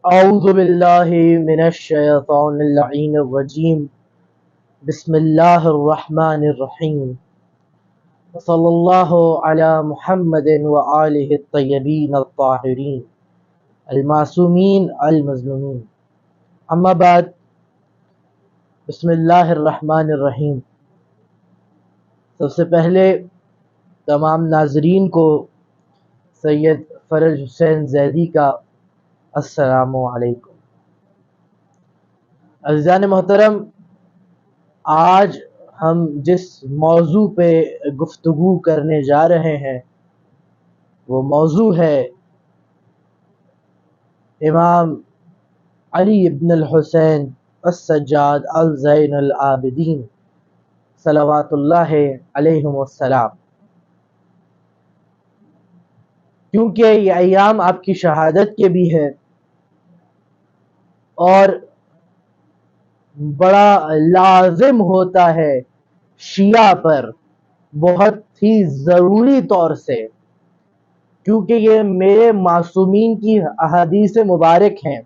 اعوذ باللہ من الشیطان اللعین الرجیم بسم اللہ الرحمن الرحیم صلی اللہ علی محمد وآلہ الطیبین الطاہرین المعصومین المظلومین اما بعد بسم اللہ الرحمن الرحیم۔ سب سے پہلے تمام ناظرین کو سید فرج حسین زیدی کا السلام علیکم۔ عزیزان محترم، آج ہم جس موضوع پہ گفتگو کرنے جا رہے ہیں وہ موضوع ہے امام علی ابن الحسین السجاد الزین العابدین صلوات اللہ علیہم السلام۔ کیونکہ یہ ایام آپ کی شہادت کے بھی ہے اور بڑا لازم ہوتا ہے شیعہ پر بہت ہی ضروری طور سے، کیونکہ یہ میرے معصومین کی احادیث مبارک ہیں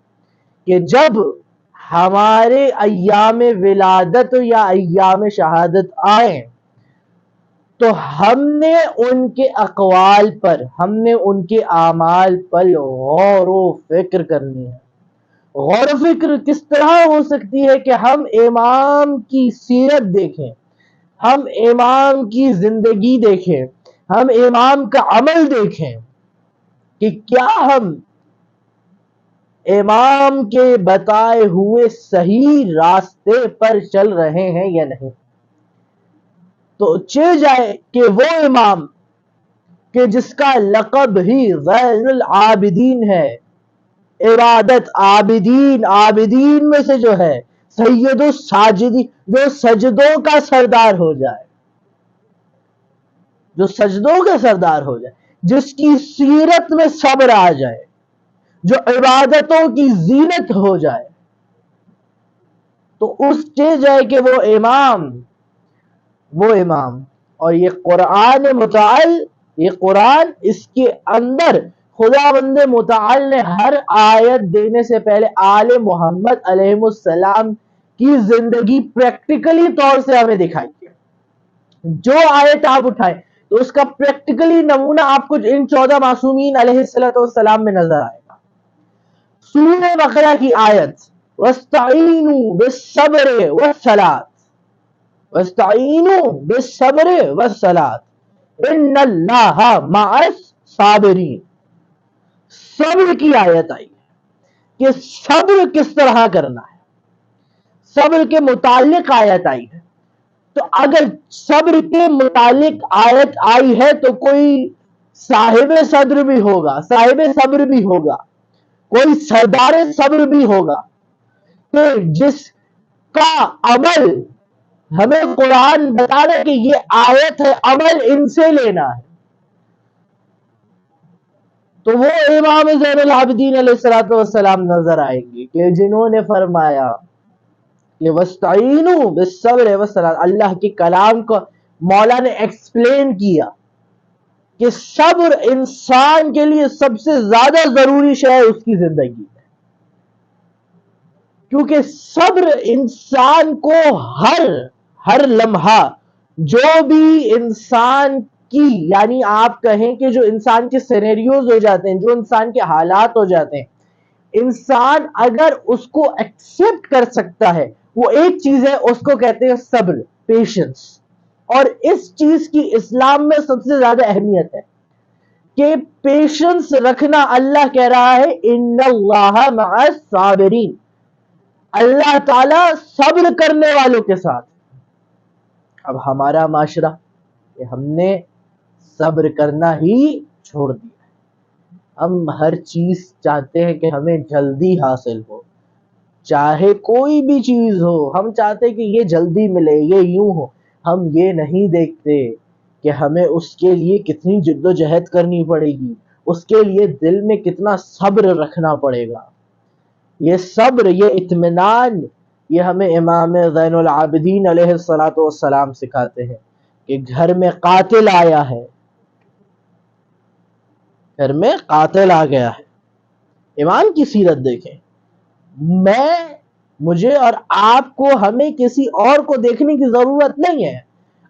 کہ جب ہمارے ایام ولادت یا ایام شہادت آئیں تو ہم نے ان کے اقوال پر، ہم نے ان کے اعمال پر غور و فکر کرنی ہے۔ غور و فکر کس طرح ہو سکتی ہے کہ ہم امام کی سیرت دیکھیں، ہم امام کی زندگی دیکھیں، ہم امام کا عمل دیکھیں کہ کیا ہم امام کے بتائے ہوئے صحیح راستے پر چل رہے ہیں یا نہیں۔ تو چل جائے کہ وہ امام کہ جس کا لقب ہی زین العابدین ہے، عبادت عابدین میں سے جو ہے، سید الساجدین، جو سجدوں کا سردار ہو جائے، جو سجدوں کا سردار ہو جائے، جس کی سیرت میں صبر آ جائے، جو عبادتوں کی زینت ہو جائے، تو اس سے جائے کہ وہ امام اور یہ قرآن متعال، یہ قرآن، اس کے اندر خداوند متعال نے ہر آیت دینے سے پہلے آل محمد علیہ السلام کی زندگی پریکٹیکلی طور سے ہمیں دکھائی ہے۔ جو آیت آپ اٹھائیں تو اس کا پریکٹیکلی نمونہ آپ کو ان 14 معصومین علیہ السلام میں نظر آئے گا۔ سورہ بقرہ کی آیت وَاسْتَعِینُوا بِالصَّبْرِ وَالصَّلَاةِ، وَاسْتَعِینُوا بِالصَّبْرِ وَالصَّلَاةِ إِنَّ اللَّهَ مَعَ الصَّابِرِينَ۔ صبر کی آیت آئی ہے کہ صبر کس طرح کرنا ہے، صبر کے متعلق آیت آئی ہے۔ تو اگر صبر کے متعلق آیت آئی ہے تو کوئی صاحب صدر بھی ہوگا، صاحب صبر بھی ہوگا، کوئی سردار صبر بھی ہوگا کہ جس کا عمل ہمیں قرآن بتا رہا ہے کہ یہ آیت ہے، عمل ان سے لینا ہے۔ تو وہ امام زین العابدین علیہ السلام نظر آئیں گے کہ جنہوں نے فرمایا کہ وَاسْتَعِینُوا بِالصَّبْرِ وَالصَّلَاةِ، اللہ کے کلام کو مولا نے ایکسپلین کیا کہ صبر انسان کے لیے سب سے زیادہ ضروری شے ہے اس کی زندگی میں، کیونکہ صبر انسان کو ہر لمحہ جو بھی انسان کی، یعنی آپ کہیں کہ جو انسان کے سینیریوز ہو جاتے ہیں، جو انسان کے حالات ہو جاتے ہیں، انسان اگر اس کو ایکسپٹ کر سکتا ہے، وہ ایک چیز ہے، اس کو کہتے ہیں صبر، پیشنس۔ اور اس چیز کی اسلام میں سب سے زیادہ اہمیت ہے کہ پیشنس رکھنا۔ اللہ کہہ رہا ہے ان اللہ مع الصابرین، اللہ تعالی صبر کرنے والوں کے ساتھ۔ اب ہمارا معاشرہ کہ ہم نے صبر کرنا ہی چھوڑ دیا، ہم ہر چیز چاہتے ہیں کہ ہمیں جلدی حاصل ہو، چاہے کوئی بھی چیز ہو، ہم چاہتے ہیں کہ یہ جلدی ملے، یہ یوں ہو۔ ہم یہ نہیں دیکھتے کہ ہمیں اس کے لیے کتنی جد و جہد کرنی پڑے گی، اس کے لیے دل میں کتنا صبر رکھنا پڑے گا۔ یہ صبر، یہ اطمینان، یہ ہمیں امام زین العابدین علیہ السلام سکھاتے ہیں کہ گھر میں قاتل آیا ہے، گھر میں قاتل آ گیا ہے۔ امام کی سیرت دیکھیں مجھے اور آپ کو ہمیں کسی اور کو دیکھنے کی ضرورت نہیں ہے.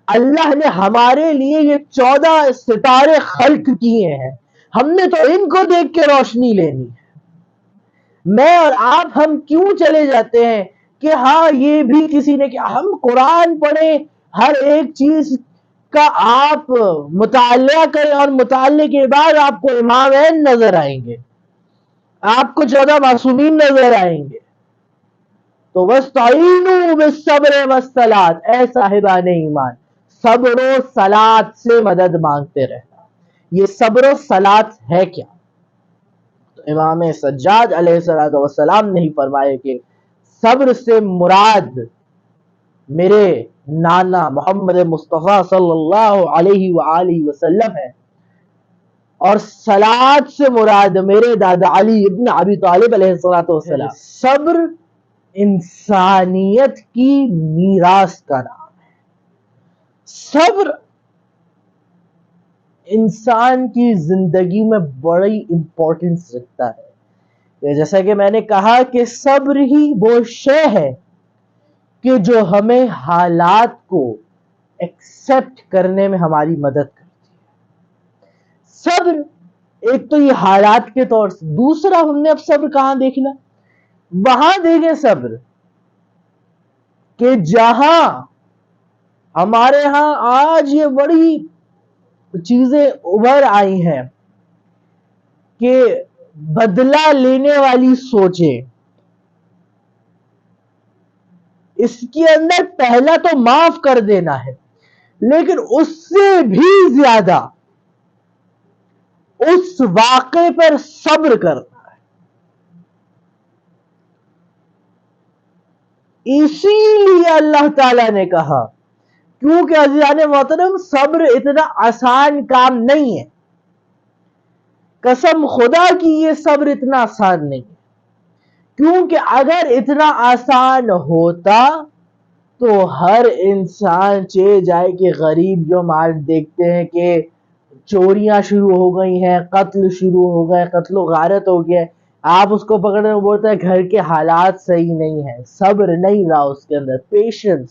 اللہ نے ہمارے لیے یہ 14 ستارے خلق کیے ہیں, ہم نے تو ان کو دیکھ کے روشنی لینی ہے. میں اور آپ ہم کیوں چلے جاتے ہیں کہ ہاں یہ بھی کسی نے کیا. ہم قرآن پڑھیں, ہر ایک چیز کا آپ مطالعہ کریں, اور مطالعے کے بعد آپ کو امامین نظر آئیں گے, آپ کو 14 معصومین نظر آئیں گے. تو وَاسْتَعِینُوا بِالصَّبْرِ وَالصَّلَاةِ, اے صاحبان ایمان, صبر و صلات سے مدد مانگتے رہنا. یہ صبر و صلات ہے کیا؟ تو امام سجاد علیہ السلام نے ہی فرمایا کہ صبر سے مراد میرے نانا محمد مصطفیٰ صلی اللہ علیہ وآلہ وسلم ہے, اور صلات سے مراد میرے دادا علی ابن ابی طالب علیہ السلام. صبر انسانیت کی میراث کا نام ہے. صبر انسان کی زندگی میں بڑی امپورٹنس رکھتا ہے. جیسا کہ میں نے کہا کہ صبر ہی وہ شے ہے کہ جو ہمیں حالات کو ایکسپٹ کرنے میں ہماری مدد کرتی ہے. صبر ایک تو یہ حالات کے طور سے, دوسرا ہم نے اب صبر کہاں دیکھنا, وہاں دیکھیں صبر کہ جہاں ہمارے ہاں آج یہ بڑی چیزیں ابھر آئی ہیں کہ بدلہ لینے والی سوچیں, اس کے اندر پہلا تو معاف کر دینا ہے, لیکن اس سے بھی زیادہ اس واقعے پر صبر کرنا ہے. اسی لیے اللہ تعالیٰ نے کہا, کیونکہ عزیزان محترم صبر اتنا آسان کام نہیں ہے, قسم خدا کی یہ صبر اتنا آسان نہیں ہے. کیونکہ اگر اتنا آسان ہوتا تو ہر انسان چلے جائے کہ غریب جو مال دیکھتے ہیں کہ چوریاں شروع ہو گئی ہیں, قتل شروع ہو گئے, قتل و غارت ہو گیا, آپ اس کو پکڑنے میں بولتے ہیں گھر کے حالات صحیح نہیں ہیں, صبر نہیں رہا اس کے اندر, پیشنس,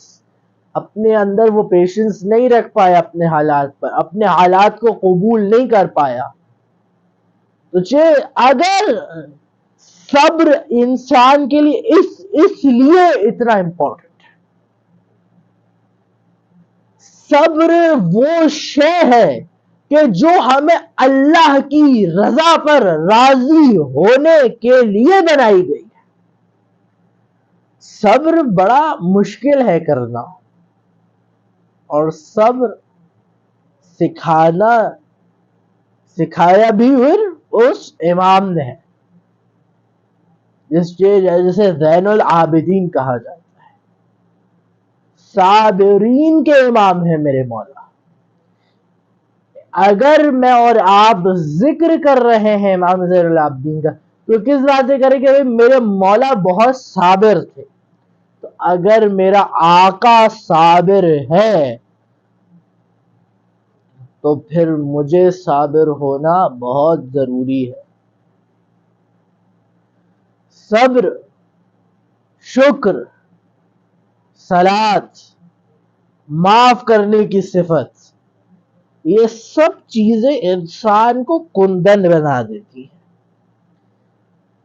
اپنے اندر وہ پیشنس نہیں رکھ پایا اپنے حالات پر, اپنے حالات کو قبول نہیں کر پایا. تو اگر صبر انسان کے لیے اس لیے اتنا امپورٹنٹ ہے. صبر وہ شے ہے کہ جو ہمیں اللہ کی رضا پر راضی ہونے کے لیے بنائی گئی ہے. صبر بڑا مشکل ہے کرنا, اور صبر سکھایا بھی اس امام نے ہے جسے زین العابدین کہا جاتا ہے. صابرین کے امام ہیں میرے مولا. اگر میں اور آپ ذکر کر رہے ہیں امام زین العابدین کا, تو کس بات سے کریں کہ میرے مولا بہت صابر تھے. تو اگر میرا آقا صابر ہے تو پھر مجھے صابر ہونا بہت ضروری ہے. صبر, شکر, صلات, معاف کرنے کی صفت, یہ سب چیزیں انسان کو کندن بنا دیتی ہیں.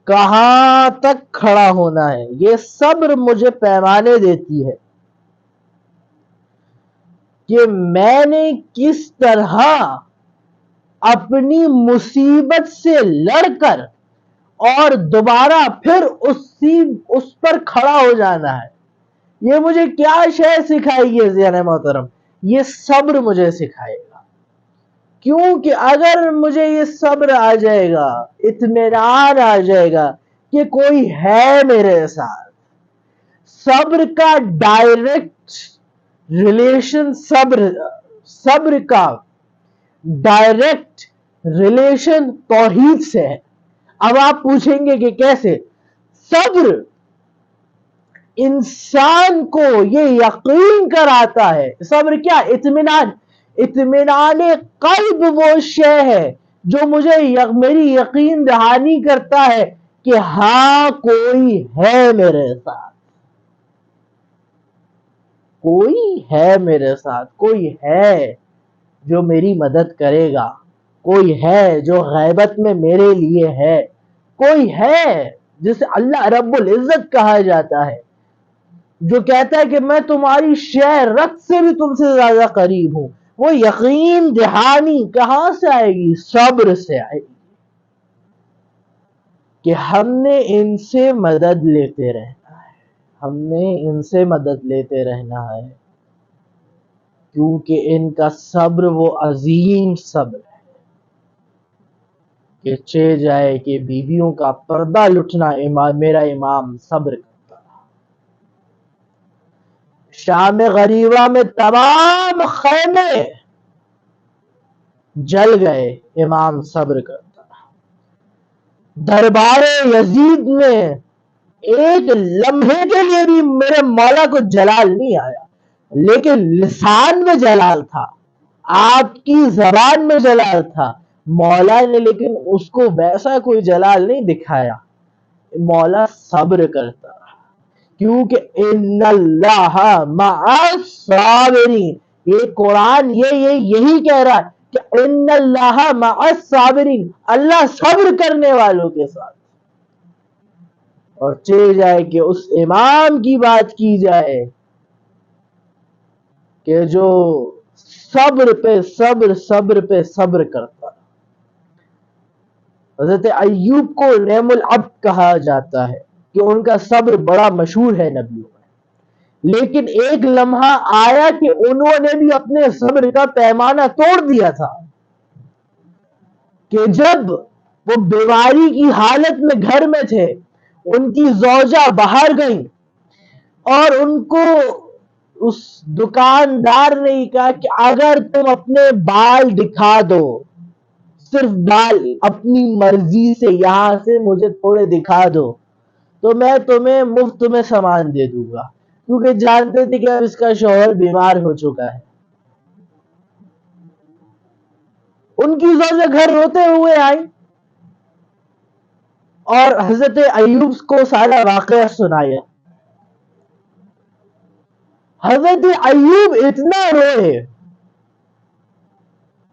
کہاں تک کھڑا ہونا ہے, یہ صبر مجھے پیمانے دیتی ہے کہ میں نے کس طرح اپنی مصیبت سے لڑ کر اور دوبارہ پھر اس پر کھڑا ہو جانا ہے. یہ مجھے کیا شے سکھائے گی عزیزان محترم, یہ صبر مجھے سکھائے گا. کیونکہ اگر مجھے یہ صبر آ جائے گا, اطمینان آ جائے گا کہ کوئی ہے میرے ساتھ, صبر کا ڈائریکٹ ریلیشن صبر کا ڈائریکٹ ریلیشن توحید سے ہے. اب آپ پوچھیں گے کہ کیسے؟ صبر انسان کو یہ یقین کراتا ہے, صبر کیا؟ اطمینان قلب وہ شے ہے جو مجھے میری یقین دہانی کرتا ہے کہ ہاں کوئی ہے میرے ساتھ، کوئی ہے میرے ساتھ، کوئی ہے جو میری مدد کرے گا، کوئی ہے جو غیبت میں میرے لیے ہے، کوئی ہے جسے اللہ رب العزت کہا جاتا ہے، جو کہتا ہے کہ میں تمہاری شے رت سے بھی تم سے زیادہ قریب ہوں۔ وہ یقین دہانی کہاں سے آئے گی؟ صبر سے آئے گی، کہ ہم نے ان سے مدد لیتے رہنا ہے، ہم نے ان سے مدد لیتے رہنا ہے، کیونکہ ان کا صبر وہ عظیم صبر ہے کہ چہ جائے کہ بیویوں کا پردہ لٹنا میرا امام صبر کرتا رہا۔ شام غریبہ میں تمام خیمے جل گئے، امام صبر کرتا رہا۔ دربار یزید میں ایک لمحے کے لیے بھی میرے مولا کو جلال نہیں آیا، لیکن لسان میں جلال تھا، آپ کی زبان میں جلال تھا، مولا نے لیکن اس کو ویسا کوئی جلال نہیں دکھایا۔ مولا صبر کرتا رہا، کیونکہ ان اللہ مع الصابرین، یہ قرآن یہی کہہ رہا ہے کہ ان اللہ مع الصابرین، اللہ صبر کرنے والوں کے ساتھ۔ اور چل جائے کہ اس امام کی بات کی جائے کہ جو صبر پہ صبر، صبر پہ صبر کرتا۔ حضرت ایوب کو نعم العبد کہا جاتا ہے کہ ان کا صبر بڑا مشہور ہے نبیوں میں، لیکن ایک لمحہ آیا کہ انہوں نے بھی اپنے صبر کا پیمانہ توڑ دیا تھا، کہ جب وہ بیماری کی حالت میں گھر میں تھے، ان کی زوجہ باہر گئیں اور ان کو اس دکاندار نے کہا کہ اگر تم اپنے بال دکھا دو، صرف بال اپنی مرضی سے یہاں سے مجھے تھوڑے دکھا دو، تو میں تمہیں مفت میں سامان دے دوں گا، کیونکہ جانتے تھے کہ اب اس کا شوہر بیمار ہو چکا ہے۔ ان کی زوجہ گھر روتے ہوئے آئی اور حضرت ایوب کو سارا واقعہ سنایا۔ حضرت ایوب اتنا روئے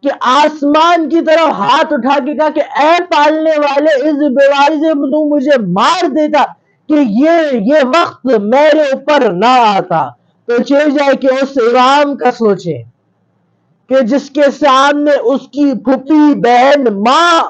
کہ آسمان کی طرف ہاتھ اٹھا کے کہا کہ اے پالنے والے، اس بیماری سے تو مجھے مار دیتا کہ یہ وقت میرے اوپر نہ آتا۔ تو چل جائے کہ اس امام کا سوچیں کہ جس کے سامنے اس کی پھوپھی، بہن، ماں،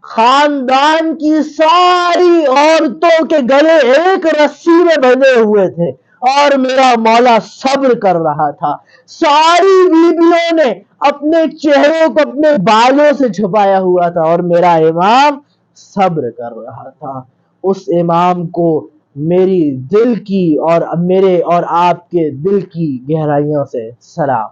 خاندان کی ساری عورتوں کے گلے ایک رسی میں بندھے ہوئے تھے، اور میرا مولا صبر کر رہا تھا۔ ساری بیویوں نے اپنے چہروں کو اپنے بالوں سے چھپایا ہوا تھا، اور میرا امام صبر کر رہا تھا۔ اس امام کو میری دل کی اور میرے اور آپ کے دل کی گہرائیوں سے سلام۔